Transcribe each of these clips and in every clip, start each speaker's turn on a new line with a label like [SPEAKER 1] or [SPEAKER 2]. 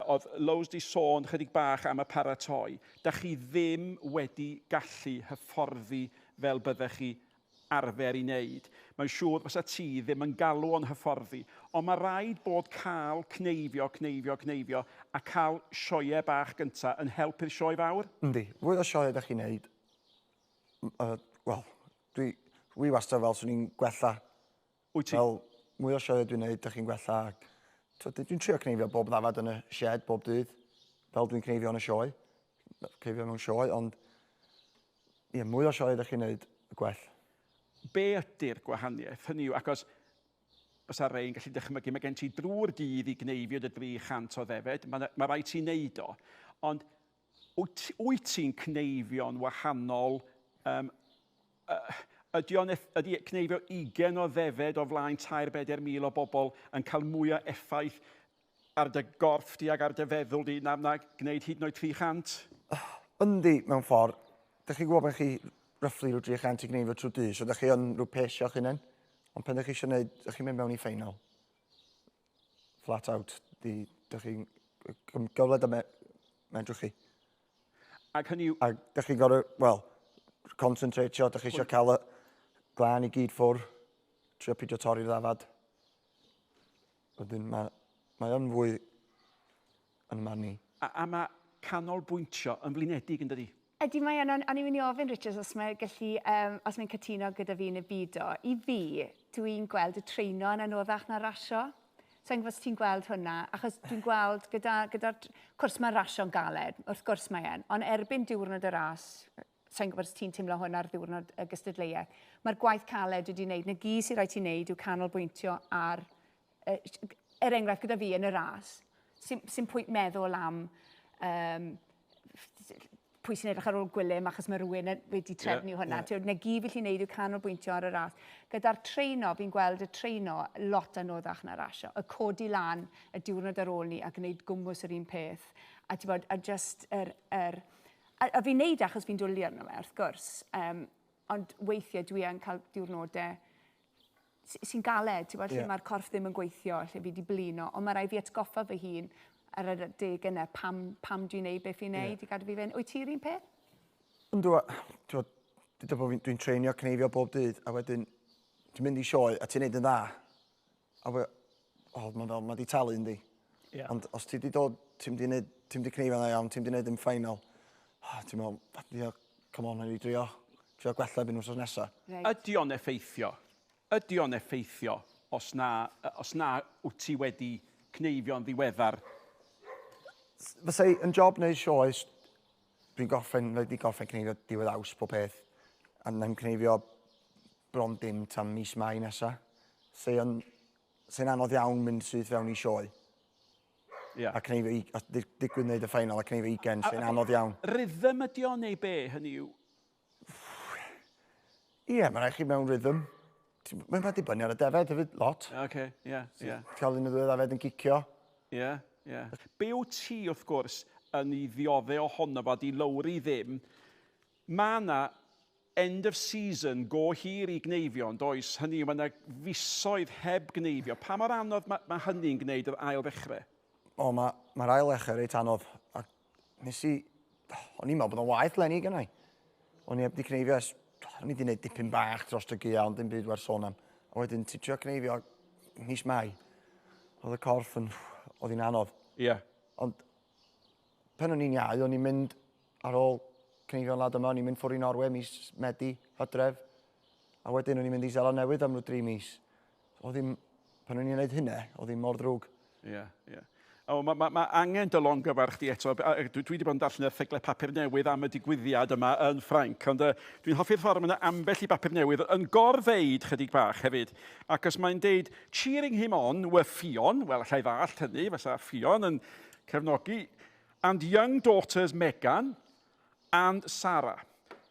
[SPEAKER 1] oedd Lows di sôn chydig bach am y paratoi, da chi ddim wedi gallu hyfforddi fel byddech chi arfer i wneud. Mae'n siŵr fysa ti ddim yn galw o'n hyfforddi, ond mae rhaid bod cael cneifio a cael sioe bach gyntaf yn helpu'r sioe fawr?
[SPEAKER 2] Yndi, fwy o sioe ydych chi'n neud. Wel, dwi wastad fel swn i'n gwella.
[SPEAKER 1] Wyt ti?
[SPEAKER 2] Fel, mwy o sioe dwi'n neud, ydych chi'n gwella. Dwi'n trio cneifio bob ddafad yn y Sied, bob dydd. Fel dwi'n cneifio yn y sioe. Cneifio mewn sioe, ond mwy o sioe ydych chi'n neud y gwell.
[SPEAKER 1] Be ydy'r gwahaniaeth? Hynny yw, ac os fysa rhain gallu dychmygu, mae gen ti drwy'r dydd i gneifio dy 300 o ddefed, mae rhaid ti'n neud o, ond wyt ti'n cneifio'n wahanol, ydy cneifio 20 o ddefed o flaen 3-4 mil o bobl yn cael mwy o effaith ar dy gorff di ac ar dy feddwl di na gwneud hyd yn oed 300?
[SPEAKER 2] Yndi, mewn ffordd. Dych chi'n gwybod bod chi roughly rhyw 300 i gneifio trwy dydd, so dych chi yn rhyw pesio'ch hunain. Ond pen dych chi eisiau gwneud, dych chi'n mynd mewn i ffeinal. Flat out, dych chi'n gyfled y medrwch chi.
[SPEAKER 1] Ac hynny yw...
[SPEAKER 2] Ac dych chi'n gorau, wel, concentratio, dych chi eisiau cael y glân i gyd ffwr, trio pidio torri'r ddafad. Wedyn, mae yn fwy yn man ni.
[SPEAKER 1] A mae canolbwyntio yn flinedig yn dydi?
[SPEAKER 3] Ydy mae yna, o'n i'n mynd i ofyn, Richard, os mae'n gallu, os mae'n cytuno gyda fi yn y byd o. I fi, dwi'n gweld y treino yn anoddach na rasio. So yn gwybod ti'n gweld hwnna, achos dwi'n gweld gyda'r cwrs mae rasio'n galed, wrth gwrs mae yn, ond erbyn diwrnod y ras, so yn gwybod ti'n teimlo hwn ar ddiwrnod y gystadleuaeth, mae'r gwaith caled wedi wneud, neu gyd sy'n rhaid ti'n wneud yw canolbwyntio ar, enghraifft gyda fi yn y ras, sy'n pwynt meddwl am pwy sy'n edrych ar ôl gwylym achos mae rhywun wedi trefnu hwnna. Neu gyd fi'n wneud yw canolbwyntio ar y ras. Gyda'r treino, fi'n gweld y treino lot anoddach na rasio. Y codi lan y diwrnod ar ôl ni a gwneud gwmws yr un peth. A fi'n wneud achos fi'n dwlu arno fe, wrth gwrs. Ond weithiau dwi yn cael diwrnodau sy'n galed, lle mae'r corff ddim yn gweithio, lle fi wedi blino. Ond mae rai fi atgoffa fy hun ar y deg yna, pam dwi'n neud beth fi'n neud i gadw fi fynd. Wyt ti'r un peth?
[SPEAKER 2] Dwi'n treinio cneifio bob dydd, a wedyn dwi'n mynd i sioe, a ti'n neud yn dda. A mae di talu yndi. Ond os ti wedi dod, ti'n wedi cneifio na iawn, ti'n wedi neud yn ffeinal, ti'n meddwl, come on, na'i drio gwella byn wrth nesaf.
[SPEAKER 1] Ydy o'n effeithio? Ydy o'n effeithio os na wyt ti wedi cneifio'n ddiweddar?
[SPEAKER 2] Fysai, yn job neu sioes, dwi'n wedi goffen cneifio diwedd Aws pob peth. A na'n cneifio bron dim tan mis Mai nesaf. Sy'n anodd iawn mynd sydd fewn i sioe. A cneifio, digwydd wneud y ffeinal a cneifio 20, sy'n anodd iawn.
[SPEAKER 1] Rhythm ydi o neu be, hynny yw?
[SPEAKER 2] Mae rhaid chi mewn rhythm. Mae'n rhaid i bynnu ar y defed hefyd, lot. Cael un o ddefed yn gicio.
[SPEAKER 1] Be wyt ti, wrth gwrs, yn ei ddioddau ohono fo, di Lowri ddim, mae yna end of season go hir i gneifio, ond oes hynny, mae yna fisoedd heb gneifio. Pa mor anodd mae hynny'n gwneud yr ail ddechrau?
[SPEAKER 2] Mae'r ail ddechrau reit anodd. O'n i'n meddwl bod o'n waith lenni gynnau. O'n i heb di cneifio, o'n i wedi gwneud dipyn bach dros y gia, ond dim byd werth sôn am. A wedyn, ti trio cneifio mis Mai. Oedd y corff yn... Oedd hi'n anodd. Ond pen o'n i'n iau, o'n i'n mynd ar ôl cneifio'n lad yma, o'n i'n mynd ffwr i Norwe mis Medi, Hydref. A wedyn o'n i'n mynd i Zeland Newydd am nhw 3 mis. Pen o'n i'n gwneud hynny, oedd hi'n mor ddrwg.
[SPEAKER 1] Mae angen dy longyfarch di eto. Dwi wedi bod yn darllen erthyglau papur newydd am y digwyddiad yma yn Ffrainc, ond dwi'n hoffi'r ffordd yma ambell i bapur newydd yn gorfeid chydig bach hefyd. Ac os mae'n deud, cheering him on were Fion, wel, allai ddall hynny, fysa Fion yn cefnogi, and young daughters Megan and Sarah.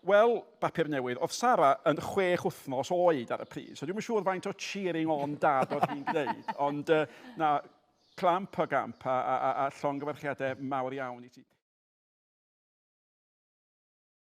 [SPEAKER 1] Wel, bapur newydd, oedd Sarah yn 6 wythnos oed ar y pryd, so dwi'n siŵr faint o cheering on dad oedd hi'n gwneud, ond clamp o gamp a llongyfarchiadau mawr iawn i ti.